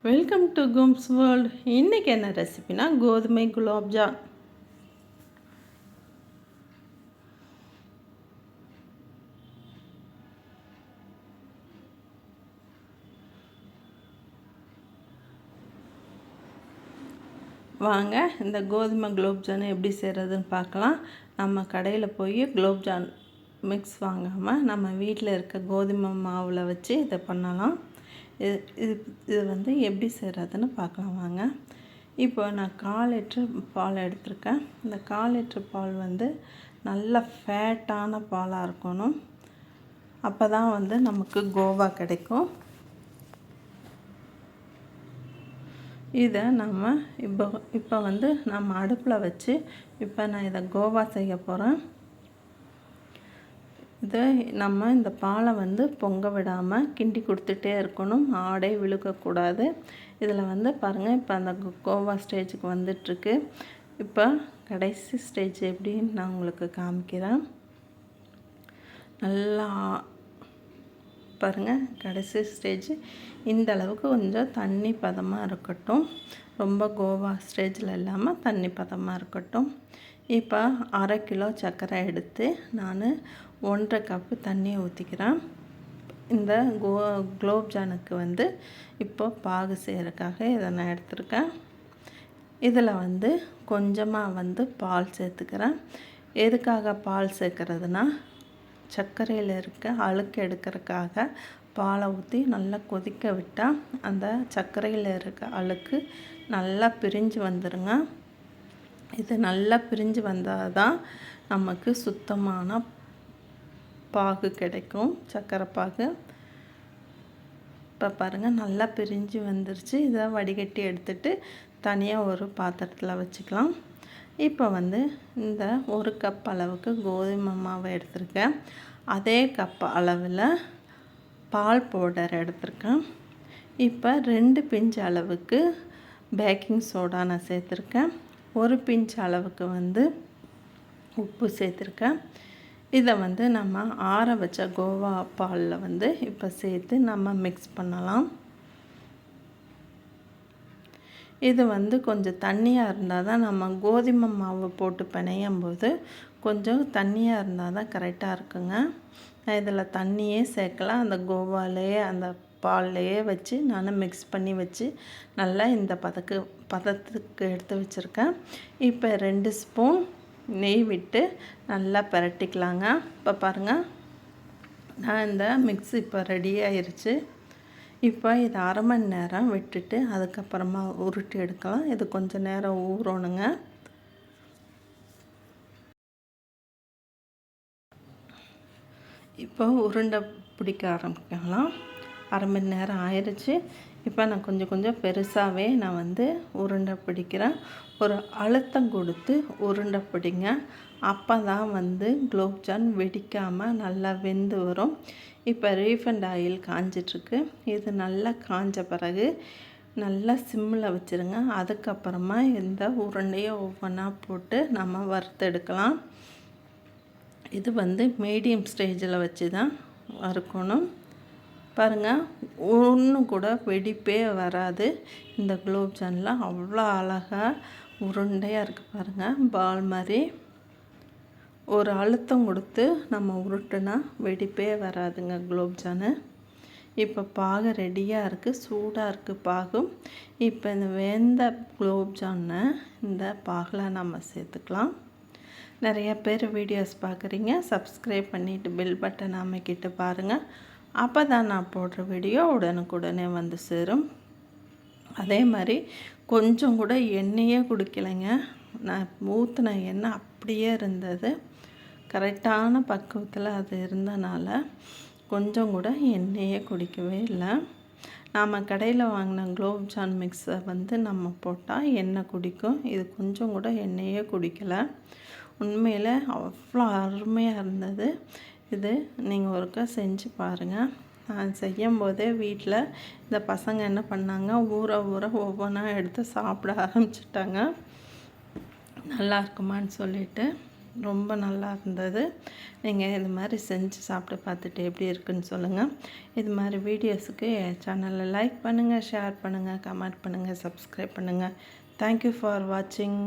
Welcome to கும்ஸ் world. இன்றைக்கி என்ன ரெசிபினா கோதுமை குலாப்ஜாம். வாங்க இந்த கோதுமை குலோப்ஜான் எப்படி செய்கிறதுன்னு பார்க்கலாம். நம்ம கடையில் போய் குலோப்ஜான் மிக்ஸ் வாங்காமல் நம்ம வீட்டில் இருக்க கோதுமை மாவில் வச்சு இதை பண்ணலாம். இது வந்து எப்படி செய்கிறதுன்னு பார்க்கலாம் வாங்க. இப்போ நான் 1/4 லிட்டர் பால் எடுத்திருக்கேன். இந்த 1/4 லிட்டர் பால் வந்து நல்ல ஃபேட்டான பாலாக இருக்கணும். அப்போ தான் வந்து நமக்கு கோவா கிடைக்கும். இதை நம்ம இப்போ வந்து நம்ம அடுப்பில் வச்சு இப்போ நான் இதை கோவா செய்ய போகிறேன். இதை நம்ம இந்த பாலை வந்து பொங்க விடாமல் கிண்டி கொடுத்துட்டே இருக்கணும். ஆடை விழுக்கக்கூடாது. இதில் வந்து பாருங்கள், இப்போ அந்த கோவா ஸ்டேஜுக்கு வந்துட்டுருக்கு. இப்போ கடைசி ஸ்டேஜ் எப்படின்னு நான் உங்களுக்கு காமிக்கிறேன். நல்லா பாருங்கள், கடைசி ஸ்டேஜ் இந்த அளவுக்கு கொஞ்சம் தண்ணி பதமாக இருக்கட்டும். ரொம்ப கோவா ஸ்டேஜில் இல்லாமல் தண்ணி பதமாக இருக்கட்டும். இப்போ 1/2 கிலோ சர்க்கரை எடுத்து நான் 1/2 கப்பு தண்ணியை ஊற்றிக்கிறேன். இந்த குலோப்ஜானுக்கு வந்து இப்போ பாகு செய்கிறதுக்காக இதை நான் எடுத்துருக்கேன். இதில் வந்து கொஞ்சமாக வந்து பால் சேர்த்துக்கிறேன். எதுக்காக பால் சேர்க்குறதுனா, சர்க்கரையில் இருக்க அழுக்கு எடுக்கிறதுக்காக பாலை ஊற்றி நல்லா கொதிக்க விட்டால் அந்த சர்க்கரையில் இருக்க அழுக்கு நல்லா பிரிஞ்சு வந்துடுங்க. இது நல்லா பிரிஞ்சு வந்தால் தான் நமக்கு சுத்தமான பாகு கிடைக்கும், சர்க்கரை பாகு. இப்போ பாருங்கள், நல்லா பிரிஞ்சு வந்துருச்சு. இதை வடிகட்டி எடுத்துகிட்டு தனியாக ஒரு பாத்திரத்தில் வச்சுக்கலாம். இப்போ வந்து இந்த 1 கப் அளவுக்கு கோதுமை மாவை எடுத்திருக்கேன். அதே கப் அளவில் பால் பவுடர் எடுத்திருக்கேன். இப்போ 2 பிஞ்ச் அளவுக்கு பேக்கிங் சோடா நான் சேர்த்துருக்கேன். 1 பிஞ்ச் அளவுக்கு வந்து உப்பு சேர்த்துருக்கேன். இதை வந்து நம்ம ஆற வச்ச கோவா பாலில் வந்து இப்போ சேர்த்து நம்ம மிக்ஸ் பண்ணலாம். இது வந்து கொஞ்சம் தண்ணியாக இருந்தால் தான், நம்ம கோதுமை மாவு போட்டு பிணையும் போது கொஞ்சம் தண்ணியாக இருந்தால் தான் கரெக்டாக இருக்குங்க. நான் இதில் தண்ணியே சேர்க்கலாம். அந்த கோவாலேயே அந்த பால்லையே வச்சு நான் மிக்ஸ் பண்ணி வச்சு நல்லா இந்த பதத்துக்கு எடுத்து வச்சுருக்கேன். இப்போ 2 ஸ்பூன் நெய் விட்டு நல்லா பரட்டிக்கலாங்க. இப்போ பாருங்கள், நான் இந்த மிக்ஸ் இப்போ ரெடி ஆயிடுச்சு. இப்போ இது 1/2 மணி நேரம் விட்டுட்டு அதுக்கப்புறமா உருட்டி எடுக்கலாம். இது கொஞ்சம் நேரம் ஊறணுங்க. இப்போ உருண்டை பிடிக்க ஆரம்பிக்கலாம். 1/2 மணி நேரம் ஆயிடுச்சு. இப்போ நான் கொஞ்சம் பெருசாகவே நான் வந்து உருண்டை பிடிக்கிறேன். ஒரு அழுத்தம் கொடுத்து உருண்டை பிடிங்க. அப்போ தான் வந்து குலோப்ஜான் வெடிக்காமல் நல்லா வெந்து வரும். இப்போ ரீஃபைண்ட் ஆயில் காஞ்சிட்ருக்கு. இது நல்லா காஞ்ச பிறகு நல்லா சிம்மில் வச்சுருங்க. அதுக்கப்புறமா இந்த உருண்டையை ஒவ்வொன்றா போட்டு நம்ம வறுத்தெடுக்கலாம். இது வந்து மீடியம் ஸ்டேஜில் வச்சு தான் வறுக்கணும். பாருங்கள், ஒன்றும் கூட வெடிப்பே வராது. இந்த குலோப்ஜான்லாம் அவ்வளோ அழகாக உருண்டையாக இருக்குது பாருங்கள், பால் மாதிரி. ஒரு அழுத்தம் கொடுத்து நம்ம உருட்டுனா வெடிப்பே வராதுங்க குலோப்ஜானு. இப்போ பாகு ரெடியாக இருக்குது, சூடாக இருக்குது பாகும். இப்போ இந்த வெந்த குலோப்ஜானை இந்த பாகில் நம்ம சேர்த்துக்கலாம். நிறைய பேர் வீடியோஸ் பார்க்குறீங்க, சப்ஸ்கிரைப் பண்ணிவிட்டு பெல் பட்டன் அமைக்கிட்டு பாருங்கள். அப்போ தான் நான் போடுற வீடியோ உடனுக்குடனே வந்து சேரும். அதே மாதிரி கொஞ்சம் கூட எண்ணெயே குடிக்கலைங்க. நான் ஊற்றின எண்ணெய் அப்படியே இருந்தது. கரெக்டான பக்குவத்தில் அது இருந்தனால கொஞ்சம் கூட எண்ணெயே குடிக்கவே இல்லை. நாம் கடையில் வாங்கின குலோப்ஜான் மிக்ஸை வந்து நம்ம போட்டால் எண்ணெய் குடிக்கும். இது கொஞ்சம் கூட எண்ணெயே குடிக்கலை. உண்மையில் அவ்வளோ அருமையாக இருந்தது. இது நீங்கள் ஒருக்கா செஞ்சு பாருங்கள். நான் செய்யும் போதே வீட்டில் இந்த பசங்க என்ன பண்ணாங்க, ஊற ஒவ்வொன்றா எடுத்து சாப்பிட ஆரம்பிச்சிட்டாங்க. நல்லா இருக்குமான்னு சொல்லிட்டு. ரொம்ப நல்லா இருந்தது. நீங்கள் இது மாதிரி செஞ்சு சாப்பிட்டு பார்த்துட்டு எப்படி இருக்குன்னு சொல்லுங்கள். இது மாதிரி வீடியோஸுக்கு என் சேனலை லைக் பண்ணுங்கள், ஷேர் பண்ணுங்கள், கமெண்ட் பண்ணுங்கள், சப்ஸ்கிரைப் பண்ணுங்கள். தேங்க்யூ ஃபார் வாட்சிங்.